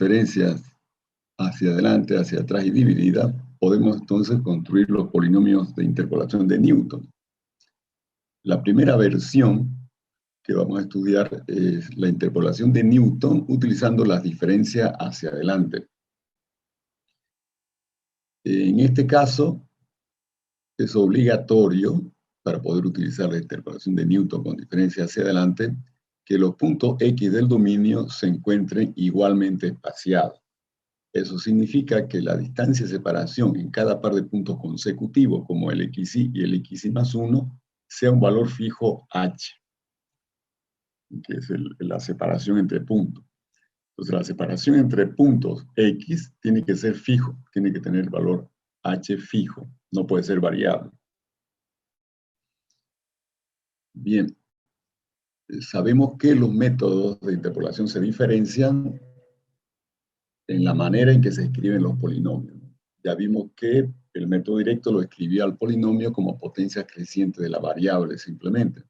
diferencias hacia adelante, hacia atrás y dividida, podemos entonces construir los polinomios de interpolación de Newton. La primera versión que vamos a estudiar es la interpolación de Newton utilizando las diferencias hacia adelante. En este caso, es obligatorio, para poder utilizar la interpolación de Newton con diferencia hacia adelante, que los puntos X del dominio se encuentren igualmente espaciados. Eso significa que la distancia de separación en cada par de puntos consecutivos, como el XY y el XY más 1, sea un valor fijo H, que es la separación entre puntos. Entonces, la separación entre puntos X tiene que ser fijo, tiene que tener valor H fijo, no puede ser variable. Bien, sabemos que los métodos de interpolación se diferencian en la manera en que se escriben los polinomios. Ya vimos que el método directo lo escribía al polinomio como potencia creciente de la variable simplemente.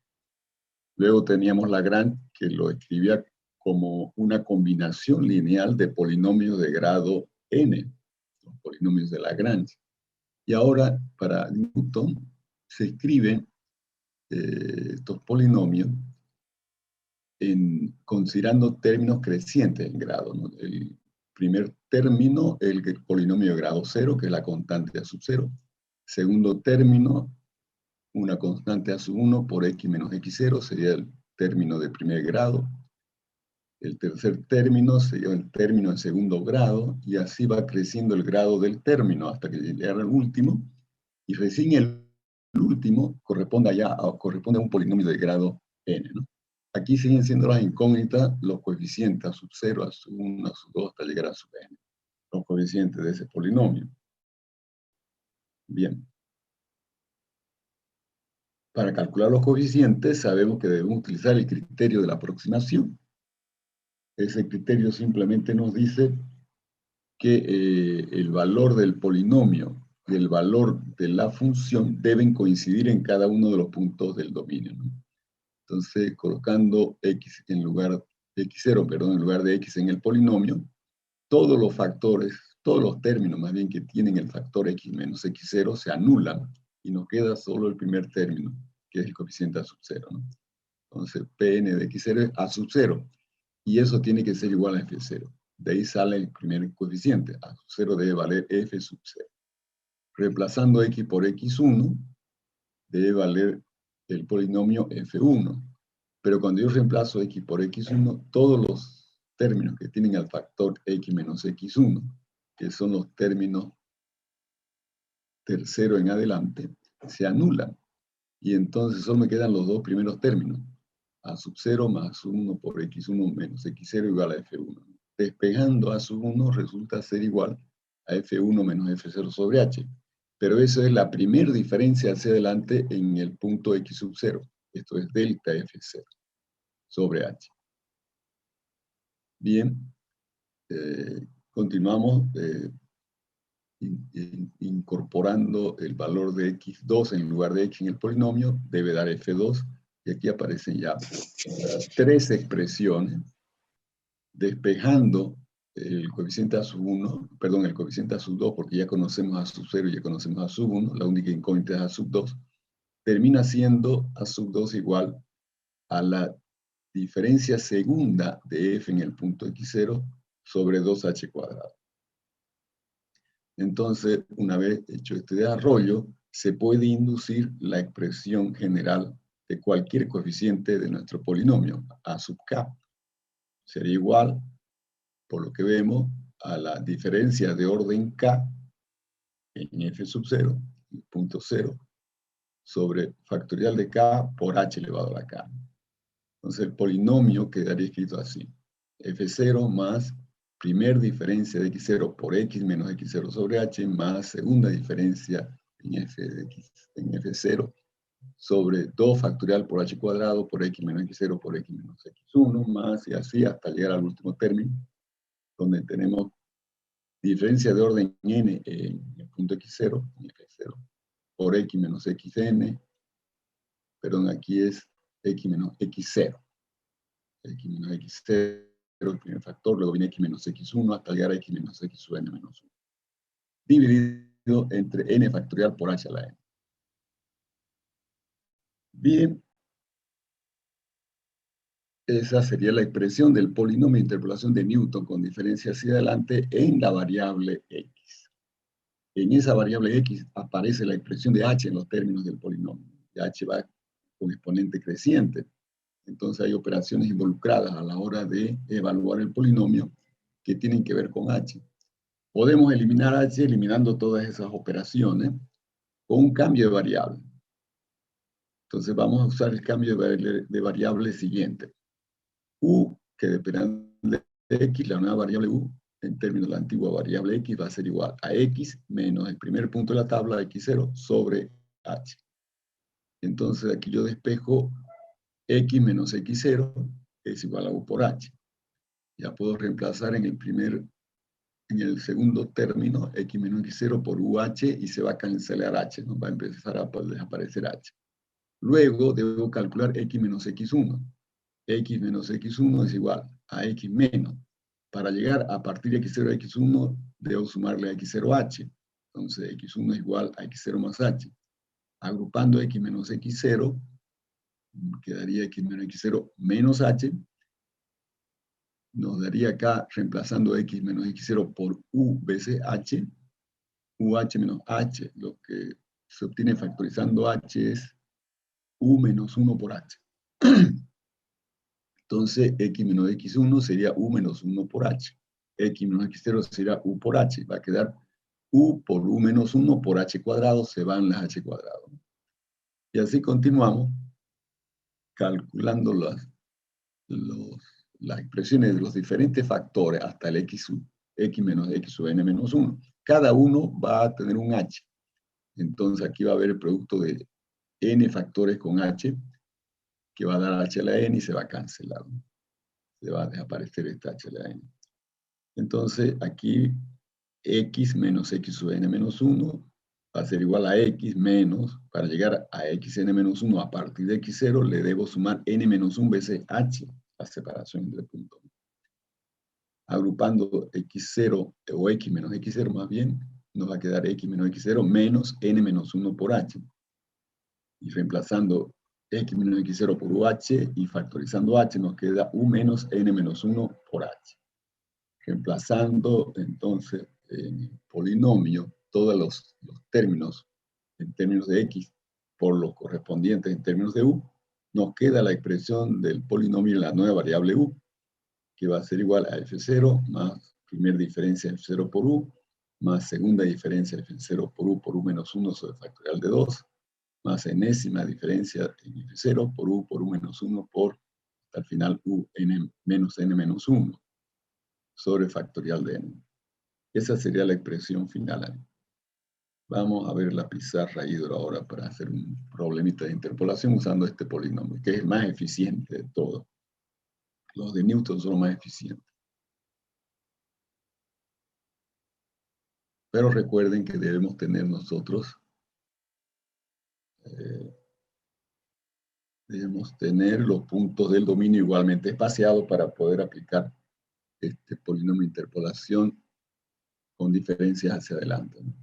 Luego teníamos Lagrange, que lo escribía como una combinación lineal de polinomios de grado n, los polinomios de Lagrange. Y ahora, para Newton, se escriben estos polinomios considerando términos crecientes en grado, ¿no? El primer término, el polinomio de grado 0, que es la constante a sub 0. Segundo término, una constante a sub 1 por x menos x0, sería el término de primer grado. El tercer término sería el término de segundo grado, y así va creciendo el grado del término hasta que llega al último, y recién el último corresponde a un polinomio de grado n, ¿no? Aquí siguen siendo las incógnitas los coeficientes a sub 0, a sub 1, a sub 2, hasta llegar a sub n, los coeficientes de ese polinomio. Bien. Para calcular los coeficientes sabemos que debemos utilizar el criterio de la aproximación. Ese criterio simplemente nos dice que el valor del polinomio y el valor de la función deben coincidir en cada uno de los puntos del dominio, ¿no? Entonces, colocando x en lugar x0, perdón, en lugar de x en el polinomio, todos los factores, todos los términos más bien que tienen el factor x menos x0 se anulan y nos queda solo el primer término, que es el coeficiente a sub 0, ¿no? Entonces, Pn de x0 es a sub 0, y eso tiene que ser igual a f0. De ahí sale el primer coeficiente, a sub 0 debe valer f sub 0. Reemplazando x por x1, debe valer el polinomio f1. Pero cuando yo reemplazo x por x1, todos los términos que tienen el factor x menos x1, que son los términos tercero en adelante, se anulan. Y entonces solo me quedan los dos primeros términos, a sub 0 más 1 por x1 menos x0 igual a f1. Despejando a sub 1 resulta ser igual a f1 menos f0 sobre h. Pero eso es la primera diferencia hacia adelante en el punto x sub 0. Esto es delta f0 sobre h. Bien, continuamos incorporando el valor de x2 en lugar de x en el polinomio, debe dar f2, y aquí aparecen ya tres expresiones, despejando el coeficiente a sub 1, perdón, el coeficiente a sub 2, porque ya conocemos a sub 0 y ya conocemos a sub 1, la única incógnita es a sub 2, termina siendo a sub 2 igual a la diferencia segunda de f en el punto x0 sobre 2h cuadrado. Entonces, una vez hecho este desarrollo, se puede inducir la expresión general de cualquier coeficiente de nuestro polinomio, a sub k. Sería igual, por lo que vemos, a la diferencia de orden k en f sub 0, punto 0, sobre factorial de k por h elevado a la k. Entonces el polinomio quedaría escrito así: f0 más primer diferencia de x0 por x menos x0 sobre h más segunda diferencia en f0 sobre 2 factorial por h cuadrado por x menos x0 por x menos x1 más, y así hasta llegar al último término, donde tenemos diferencia de orden n en el punto x0, en f0, por x menos xn, perdón, aquí es x menos x0. X menos x0 el primer factor, luego viene x menos x1 hasta llegar a x menos x sub n menos 1. Dividido entre n factorial por h a la n. Bien, esa sería la expresión del polinomio de interpolación de Newton con diferencia hacia adelante en la variable x. En esa variable x aparece la expresión de h en los términos del polinomio. Y h va con exponente creciente. Entonces hay operaciones involucradas a la hora de evaluar el polinomio que tienen que ver con h. Podemos eliminar h eliminando todas esas operaciones con un cambio de variable. Entonces vamos a usar el cambio de variable siguiente. U, que dependerá de x, la nueva variable u, en términos de la antigua variable x, va a ser igual a x menos el primer punto de la tabla, x0, sobre h. Entonces aquí yo despejo x menos x0 es igual a u por h. Ya puedo reemplazar en el segundo término x menos x0 por uh y se va a cancelar h, ¿no? Va a empezar a desaparecer h. Luego debo calcular x menos x1. X menos x1 es igual a x menos. Para llegar a partir de x0 a x1, debo sumarle a x0h. Entonces x1 es igual a x0 más h. Agrupando x menos x0, quedaría x menos x0 menos h. Nos daría acá, reemplazando x menos x0 por u veces h, uh menos h, lo que se obtiene factorizando h es u menos 1 por h. Entonces, x menos x1 sería u menos 1 por h. X menos x0 sería u por h. Va a quedar u por u menos 1 por h cuadrado, se van las h cuadrado. Y así continuamos calculando las expresiones de los diferentes factores hasta el x menos x sub n menos 1. Cada uno va a tener un h. Entonces aquí va a haber el producto de n factores con h, que va a dar h a la n y se va a cancelar. Se va a desaparecer esta h a la n. Entonces aquí x menos x sub n menos 1 va a ser igual a x menos, para llegar a xn menos 1 a partir de x0, le debo sumar n menos 1 veces h, la separación entre puntos. Agrupando x0 o x menos x0 más bien, nos va a quedar x menos x0 menos n menos 1 por h. Y reemplazando x menos x0 por uh y factorizando h, nos queda u menos n menos 1 por h. Reemplazando entonces en el polinomio todos los términos en términos de x por los correspondientes en términos de u, nos queda la expresión del polinomio en la nueva variable u, que va a ser igual a f0 más primera diferencia f0 por u, más segunda diferencia f0 por u menos 1 sobre factorial de 2, más enésima diferencia en f0 por u menos 1 por, hasta el final, u menos n menos 1 sobre factorial de n. Esa sería la expresión final. Vamos a ver la pizarra hidro ahora para hacer un problemita de interpolación usando este polinomio, que es el más eficiente de todos. Los de Newton son los más eficientes. Pero recuerden que debemos tener nosotros, debemos tener los puntos del dominio igualmente espaciados para poder aplicar este polinomio de interpolación con diferencias hacia adelante, ¿no?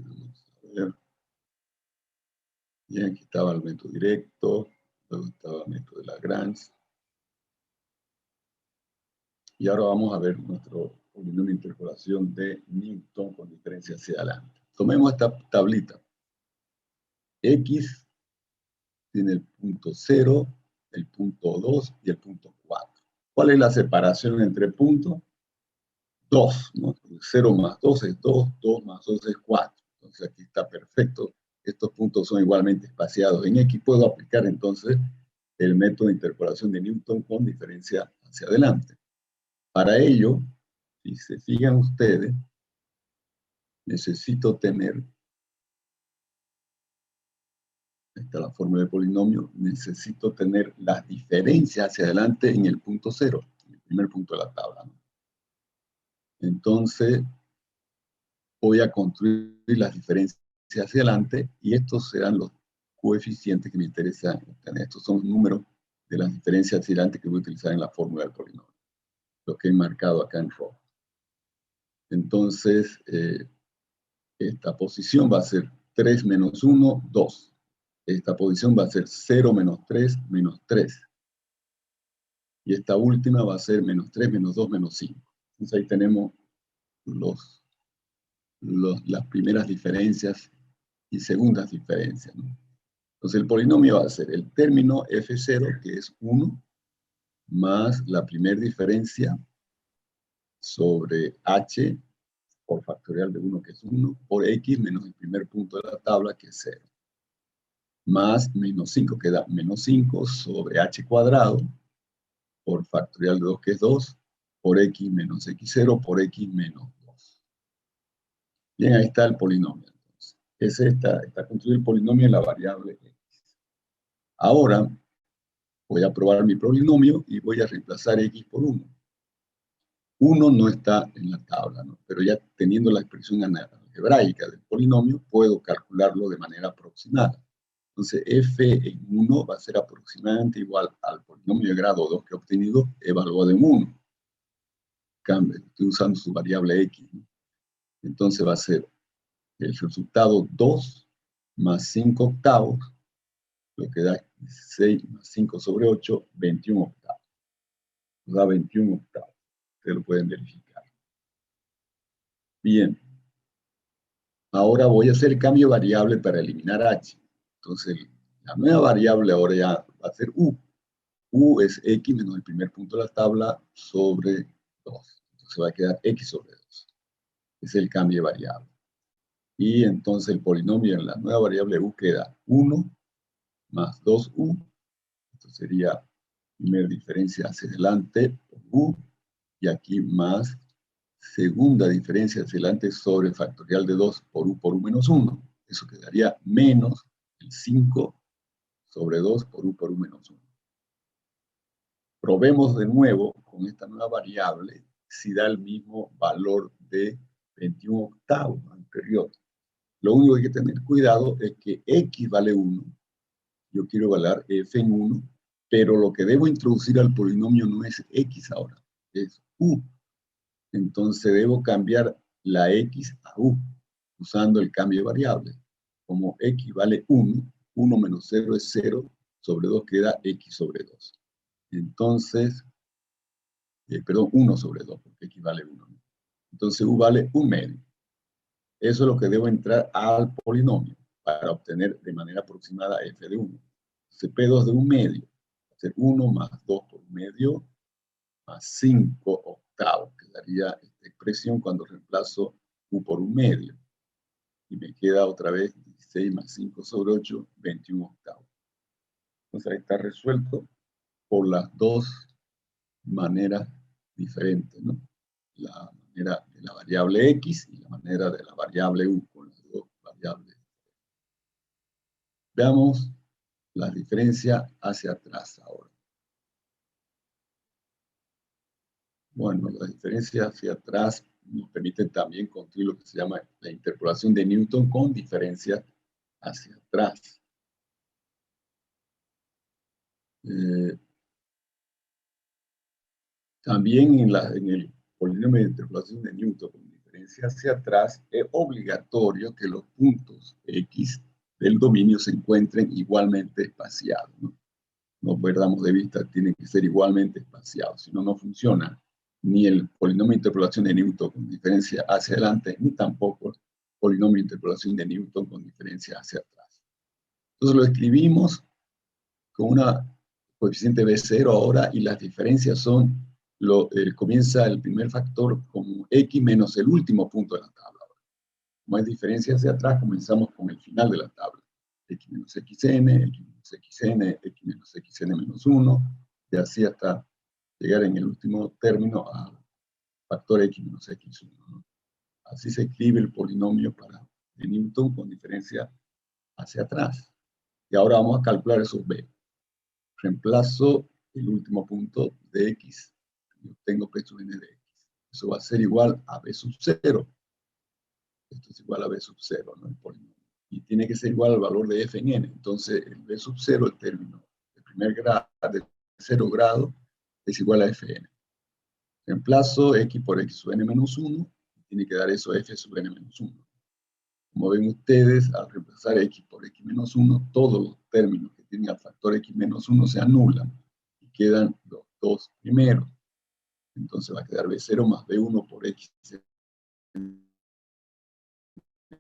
Vamos a ver. Y aquí estaba el método directo, luego estaba el método de Lagrange. Y ahora vamos a ver nuestro polinomio de interpolación de Newton con diferencia hacia adelante. Tomemos esta tablita. X tiene el punto 0, el punto 2 y el punto 4. ¿Cuál es la separación entre puntos? 2, ¿no? 0 más 2 es 2, 2 más 2 es 4. Entonces aquí está perfecto. Estos puntos son igualmente espaciados en X. Puedo aplicar entonces el método de interpolación de Newton con diferencia hacia adelante. Para ello, si se fijan ustedes, necesito tener, esta es la fórmula de polinomio, necesito tener las diferencias hacia adelante en el punto cero, en el primer punto de la tabla, ¿no? Entonces, voy a construir las diferencias hacia adelante y estos serán los coeficientes que me interesa obtener. Estos son los números de las diferencias hacia adelante que voy a utilizar en la fórmula del polinomio, lo que he marcado acá en rojo. Entonces, esta posición va a ser 3 menos 1, 2. Esta posición va a ser 0 menos 3, menos 3. Y esta última va a ser menos 3, menos 2, menos 5. Entonces ahí tenemos las primeras diferencias y segundas diferencias, ¿no? Entonces el polinomio va a ser el término f0, que es 1, más la primera diferencia sobre h por factorial de 1, que es 1, por x menos el primer punto de la tabla, que es 0. Más menos 5, que da menos 5 sobre h cuadrado, por factorial de 2, que es 2, por x menos x0, por x menos 2. Bien, ahí está el polinomio. Entonces, está construido el polinomio en la variable x. Ahora, voy a probar mi polinomio y voy a reemplazar x por 1. 1 no está en la tabla, ¿no? Pero ya teniendo la expresión algebraica del polinomio, puedo calcularlo de manera aproximada. Entonces, f en 1 va a ser aproximadamente igual al polinomio de grado 2 que he obtenido, evaluado en 1. Estoy usando su variable x, ¿no? Entonces va a ser el resultado 2 más 5 octavos, lo que da 16 más 5 sobre 8, 21 octavos. Nos da 21 octavos. Ustedes lo pueden verificar. Bien. Ahora voy a hacer el cambio de variable para eliminar h. Entonces, la nueva variable ahora ya va a ser u. U es x menos el primer punto de la tabla sobre 2. Entonces va a quedar x sobre 2. Es el cambio de variable. Y entonces el polinomio en la nueva variable u queda 1 más 2u. Esto sería primera diferencia hacia adelante por u. Y aquí más segunda diferencia hacia adelante sobre factorial de 2 por u menos 1. Eso quedaría menos el 5 sobre 2 por u menos 1. Probemos de nuevo con esta nueva variable si da el mismo valor de 21 octavos anterior. Lo único que hay que tener cuidado es que x vale 1. Yo quiero evaluar f en 1, pero lo que debo introducir al polinomio no es x ahora, es u. Entonces debo cambiar la x a u, usando el cambio de variable. Como x vale 1, 1 menos 0 es 0, sobre 2 queda x sobre 2. Entonces, perdón, 1 sobre 2, porque x vale 1. ¿No? Entonces u vale 1 medio. Eso es lo que debo entrar al polinomio para obtener de manera aproximada f de 1. Entonces p2 de 1 medio va a ser 1 más 2 por 1 medio más 5 octavos, que daría esta expresión cuando reemplazo u por 1 medio. Y me queda otra vez 16 más 5 sobre 8, 21 octavos. Entonces ahí está resuelto por las dos maneras diferentes, ¿no? La manera de la variable x y la manera de la variable u, con las dos variables. Veamos la diferencia hacia atrás ahora. Bueno, la diferencia hacia atrás nos permite también construir lo que se llama la interpolación de Newton con diferencia hacia atrás. También en el polinomio de interpolación de Newton con diferencia hacia atrás es obligatorio que los puntos x del dominio se encuentren igualmente espaciados, ¿no? No perdamos de vista, tienen que ser igualmente espaciados, si no, no funciona ni el polinomio de interpolación de Newton con diferencia hacia adelante, ni tampoco el polinomio de interpolación de Newton con diferencia hacia atrás. Entonces lo escribimos con una coeficiente B0 ahora y las diferencias son, comienza el primer factor como x menos el último punto de la tabla. Como hay diferencia hacia atrás, comenzamos con el final de la tabla. X menos xn, x menos xn, x menos xn menos 1, y así hasta llegar en el último término a factor x menos x1, ¿no? Así se escribe el polinomio de Newton con diferencia hacia atrás. Y ahora vamos a calcular esos b. Reemplazo el último punto de x y obtengo p sub n de x. Eso va a ser igual a b sub 0. Esto es igual a b sub 0, ¿no? El polinomio. Y tiene que ser igual al valor de f en n. Entonces, el b sub 0, el término de primer grado, de 0 grado, es igual a fn. Reemplazo x por x sub n menos 1, tiene que dar eso a f sub n menos 1. Como ven ustedes, al reemplazar x por x menos 1, todos los términos que tienen al factor x menos 1 se anulan y quedan los dos primeros. Entonces va a quedar b0 más b1 por x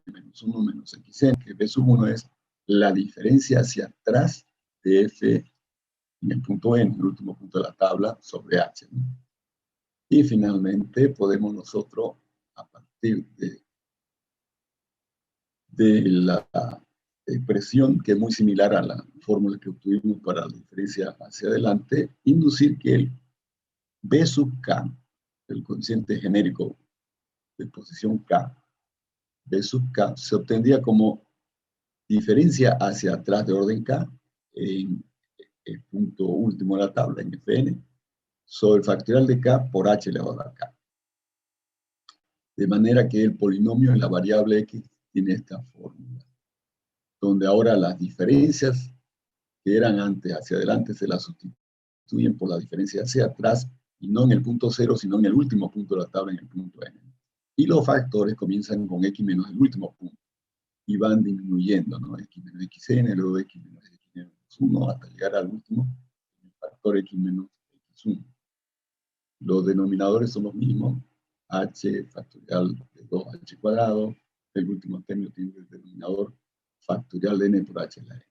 menos 1 menos xn, que b sub 1 es la diferencia hacia atrás de f en el punto n, el último punto de la tabla, sobre h, ¿no? Y finalmente podemos nosotros, a partir de la expresión, que es muy similar a la fórmula que obtuvimos para la diferencia hacia adelante, inducir que el b sub k, el cociente genérico de posición k, b sub k, se obtendría como diferencia hacia atrás de orden k en el punto último de la tabla, en Fn, sobre el factorial de k por h elevado a k. De manera que el polinomio en la variable x tiene esta fórmula, donde ahora las diferencias que eran antes hacia adelante se las sustituyen por la diferencia hacia atrás, y no en el punto 0, sino en el último punto de la tabla, en el punto n. Y los factores comienzan con x menos el último punto, y van disminuyendo, ¿no? X menos xn, luego x menos xn menos 1, hasta llegar al último, el factor x menos x1. Los denominadores son los mismos, h factorial de 2h cuadrado, el último término tiene el denominador factorial de n por h en la n.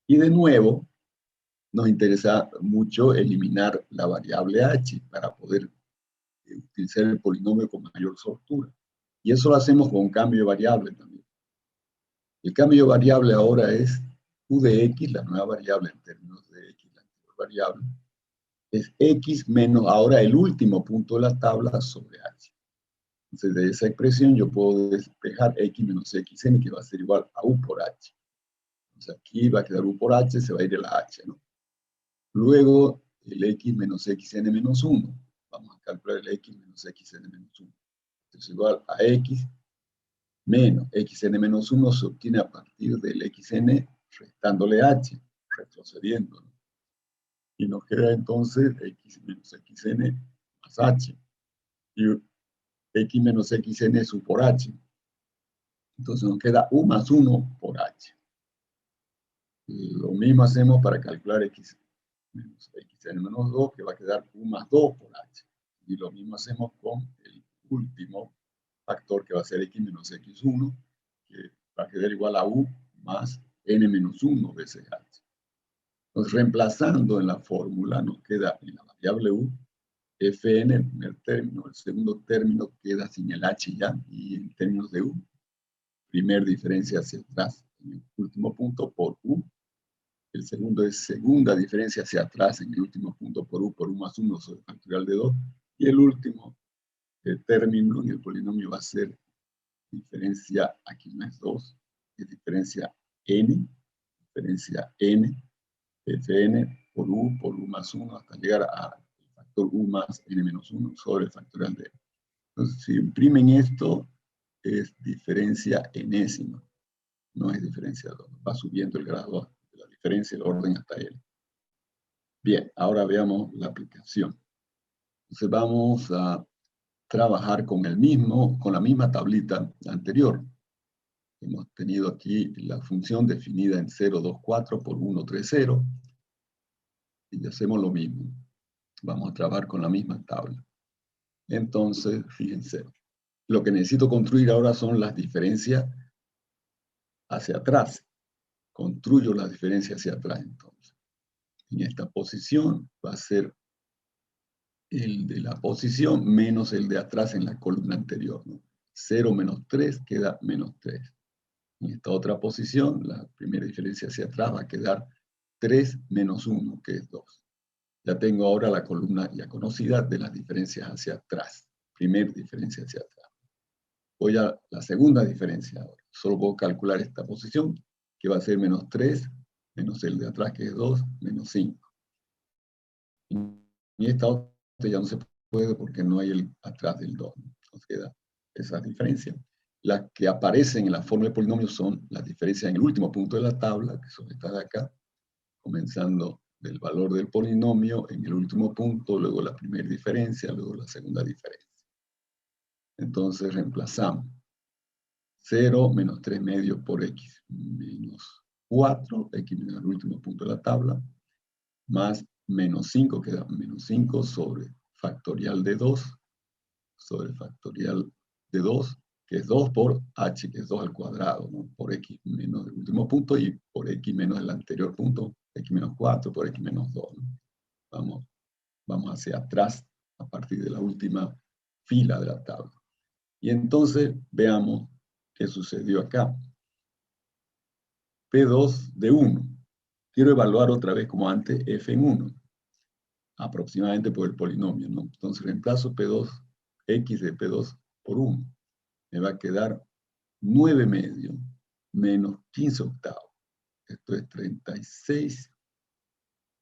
Y de nuevo, nos interesa mucho eliminar la variable h para poder utilizar el polinomio con mayor soltura. Y eso lo hacemos con un cambio de variable también. El cambio de variable ahora es u de x, la nueva variable en términos de x, la anterior variable, es x menos ahora el último punto de la tabla sobre h. Entonces, de esa expresión yo puedo despejar x menos xn, que va a ser igual a u por h. Entonces, aquí va a quedar u por h, se va a ir la h, ¿no? Luego, el x menos xn menos 1. Vamos a calcular el x menos xn menos 1. Entonces, igual a x menos xn menos 1 se obtiene a partir del xn restándole h, retrocediendo, ¿no? Y nos queda entonces x menos xn más h. Y x menos xn es u por h. Entonces nos queda u más 1 por h. Y lo mismo hacemos para calcular x menos xn menos 2, que va a quedar u más 2 por h. Y lo mismo hacemos con el último factor, que va a ser x menos x1, que va a quedar igual a u más n menos 1 veces h. Entonces, reemplazando en la fórmula, nos queda en la variable u, fn, el primer término, el segundo término queda sin el h ya, y en términos de u, primer diferencia hacia atrás en el último punto por u, el segundo es segunda diferencia hacia atrás en el último punto por u más 1 sobre el factorial de 2, y el último término en el polinomio va a ser diferencia, aquí no es 2, es diferencia n, fn por u más 1 hasta llegar al factor u más n menos 1 sobre el factorial de n. Entonces, si imprimen esto, es diferencia enésima, no es diferencia 2. Va subiendo el grado de la diferencia, el orden hasta L. Bien, ahora veamos la aplicación. Entonces vamos a trabajar con la misma tablita anterior. Hemos tenido aquí la función definida en 0, 2, 4 por 1, 3, 0. Y hacemos lo mismo. Vamos a trabajar con la misma tabla. Entonces, fíjense, lo que necesito construir ahora son las diferencias hacia atrás. Construyo las diferencias hacia atrás, entonces. En esta posición va a ser el de la posición menos el de atrás en la columna anterior, ¿no? 0 menos 3 queda menos 3. En esta otra posición, la primera diferencia hacia atrás va a quedar 3 menos 1, que es 2. Ya tengo ahora la columna ya conocida de las diferencias hacia atrás. primer diferencia hacia atrás. Voy a la segunda diferencia ahora. Solo puedo calcular esta posición, que va a ser menos 3, menos el de atrás, que es 2, menos 5. Y esta otra ya no se puede porque no hay el atrás del 2. Nos queda esa diferencia. Las que aparecen en la fórmula de polinomios son las diferencias en el último punto de la tabla, que son estas de acá, comenzando del valor del polinomio en el último punto, luego la primera diferencia, luego la segunda diferencia. Entonces reemplazamos 0 menos 3 medios por x menos 4, x menos el último punto de la tabla, más menos 5, queda menos 5 sobre factorial de 2, sobre factorial de 2, que es 2 por h, que es 2 al cuadrado, ¿no? Por x menos el último punto y por x menos el anterior punto, x menos 4 por x menos 2, ¿no? Vamos hacia atrás a partir de la última fila de la tabla. Y entonces veamos qué sucedió acá. P2 de 1. Quiero evaluar otra vez como antes f en 1, aproximadamente por el polinomio, ¿no? Entonces reemplazo P2, x de P2 por 1. Me va a quedar 9 medios menos 15 octavos. Esto es 36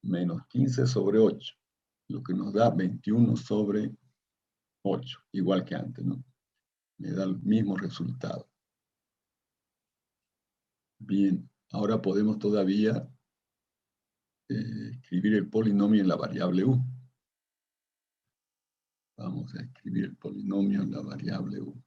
menos 15 sobre 8, lo que nos da 21 sobre 8, igual que antes, ¿no? Me da el mismo resultado. Bien, ahora podemos todavía escribir el polinomio en la variable u. Vamos a escribir el polinomio en la variable u.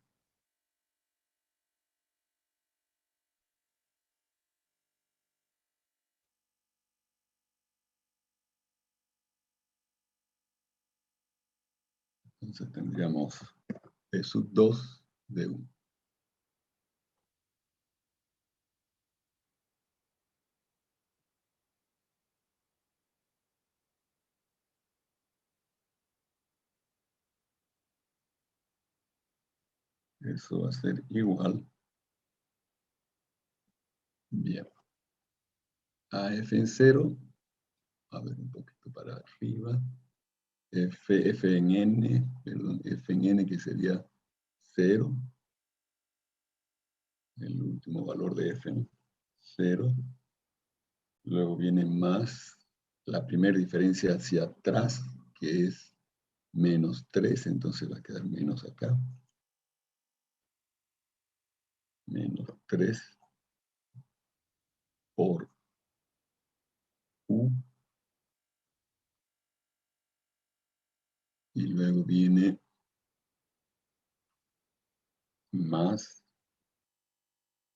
Entonces tendríamos p sub 2 de u. Eso va a ser igual. Bien. A f en 0. A ver, un poquito para arriba. F en n, perdón, f en n que sería 0. El último valor de f, ¿no? 0. Luego viene más la primera diferencia hacia atrás, que es menos 3, entonces va a quedar menos acá. Menos 3 por u. Y luego viene más,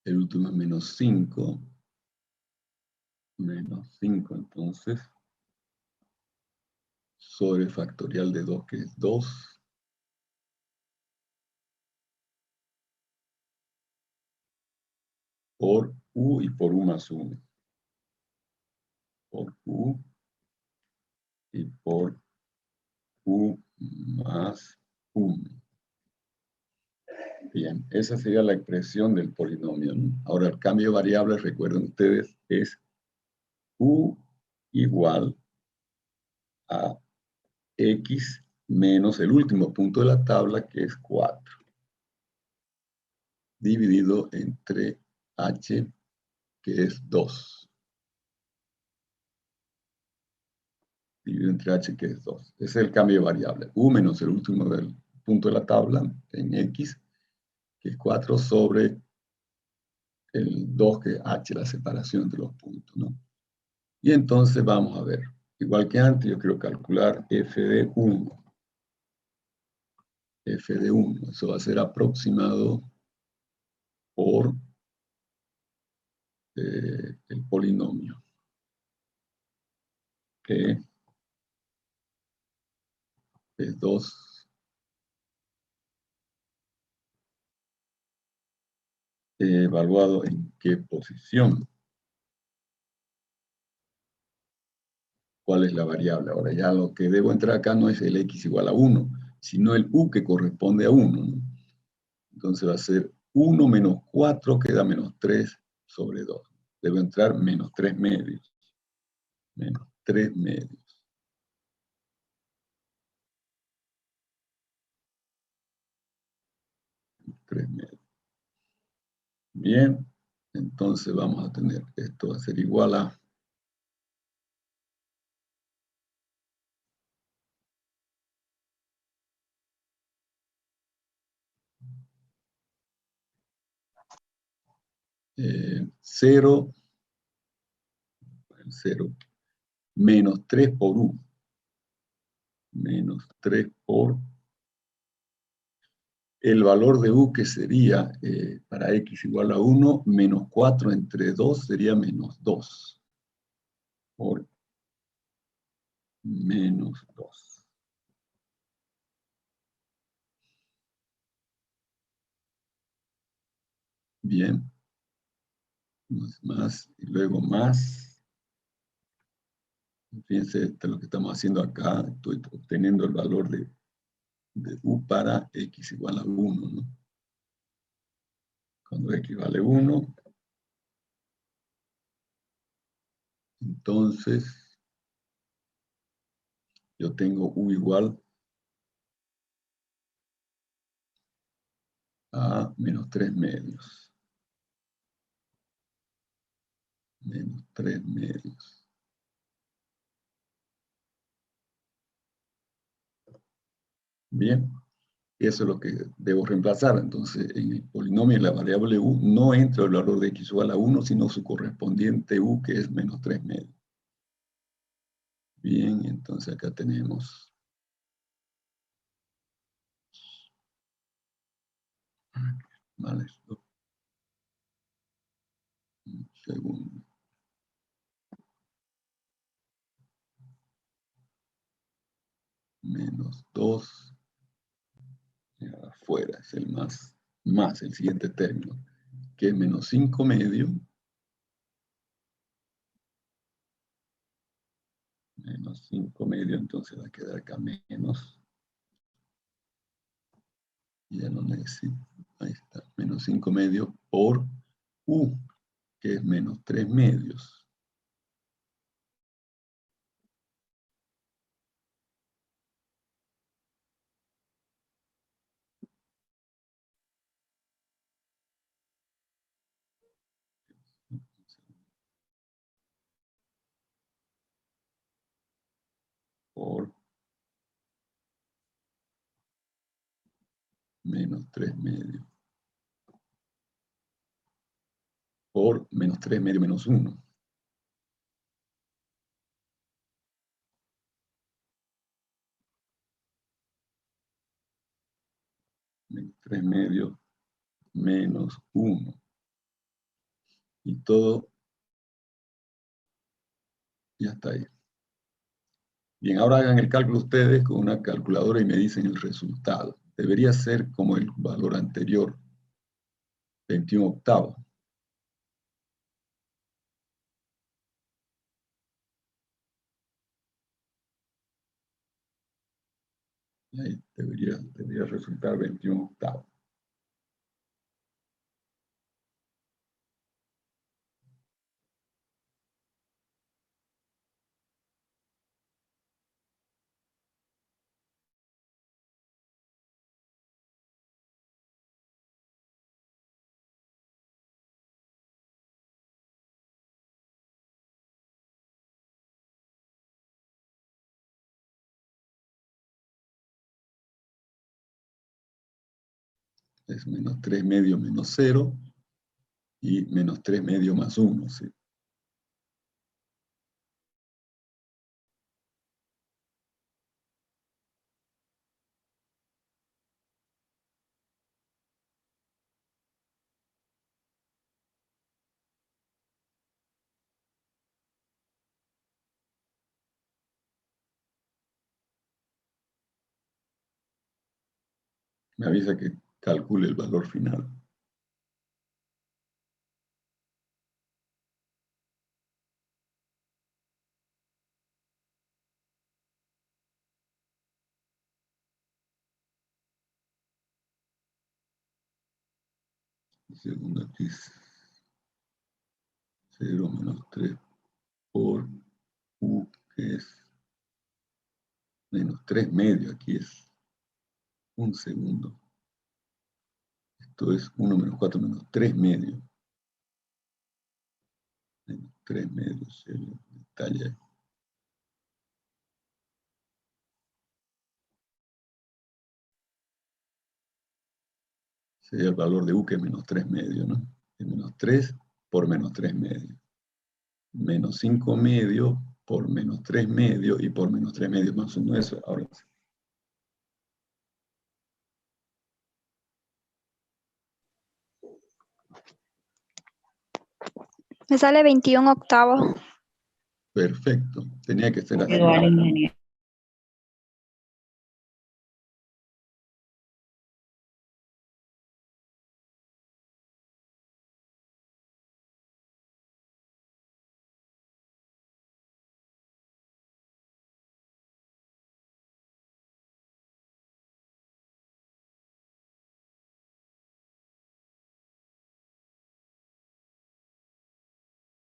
el último es menos 5. Menos 5, entonces, sobre factorial de 2, que es 2. Por u y por u más 1. Por u y por u más 1. Bien, esa sería la expresión del polinomio, ¿no? Ahora el cambio de variables, recuerden ustedes, es u igual a x menos el último punto de la tabla, que es 4, dividido entre h, que es 2. Dividido entre h, que es 2. Ese es el cambio de variable. U menos el último del punto de la tabla, en x, que es 4 sobre el 2, que es h, la separación entre los puntos, ¿no? Y entonces vamos a ver. Igual que antes, yo quiero calcular f de 1. F de 1. Eso va a ser aproximado por el polinomio, que es 2 evaluado en qué posición. ¿Cuál es la variable? Ahora ya lo que debo entrar acá no es el x igual a 1, sino el u que corresponde a 1, ¿no? Entonces va a ser 1 menos 4, que da menos 3 sobre 2. Debo entrar menos 3 medios. Menos 3 medios. 3 medios. Bien, entonces vamos a tener, esto va a ser igual a cero menos 3 por u. Menos 3 por el valor de u, que sería para x igual a 1, menos 4 entre 2 sería menos 2. Por menos 2. Bien. Más, y luego más. Fíjense, esto es lo que estamos haciendo acá. Estoy obteniendo el valor de u para x igual a 1, ¿no? Cuando x vale 1, entonces yo tengo u igual a menos 3 medios. Menos 3 medios. Bien, eso es lo que debo reemplazar. Entonces, en el polinomio, la variable u no entra el valor de x igual a 1, sino su correspondiente u, que es menos 3 medios. Bien, entonces acá tenemos. Vale, esto. Un segundo. Menos 2. Afuera es el más el siguiente término, que es menos 5 medio. Menos 5 medio, entonces va a quedar acá menos. Ya no necesito. Ahí está, menos 5 medio por u, que es menos 3 medios. Por menos 3 medios. Por menos 3 medios menos 1. Menos 3 medios menos 1. Y todo ya está ahí. Bien, ahora hagan el cálculo ustedes con una calculadora y me dicen el resultado. Debería ser como el valor anterior, 21 octavos. Y ahí debería resultar 21 octavos. Es menos 3 medios menos 0 y menos 3 medios más 1. ¿Sí? Me avisa que calcule el valor final. Segundo aquí es 0 menos 3 por u, que es menos 3 medios. Aquí es un segundo. Esto es 1 menos 4 menos 3 medios. Menos 3 medios, el detalle. Sería el valor de U, que es menos 3 medios, ¿no? Es menos 3 por menos 3 medios. Menos 5 medios por menos 3 medios y por menos 3 medios más 1. Eso, ahora sí. Me sale 21 octavos. Perfecto. Tenía que ser así. Igual, ingeniero.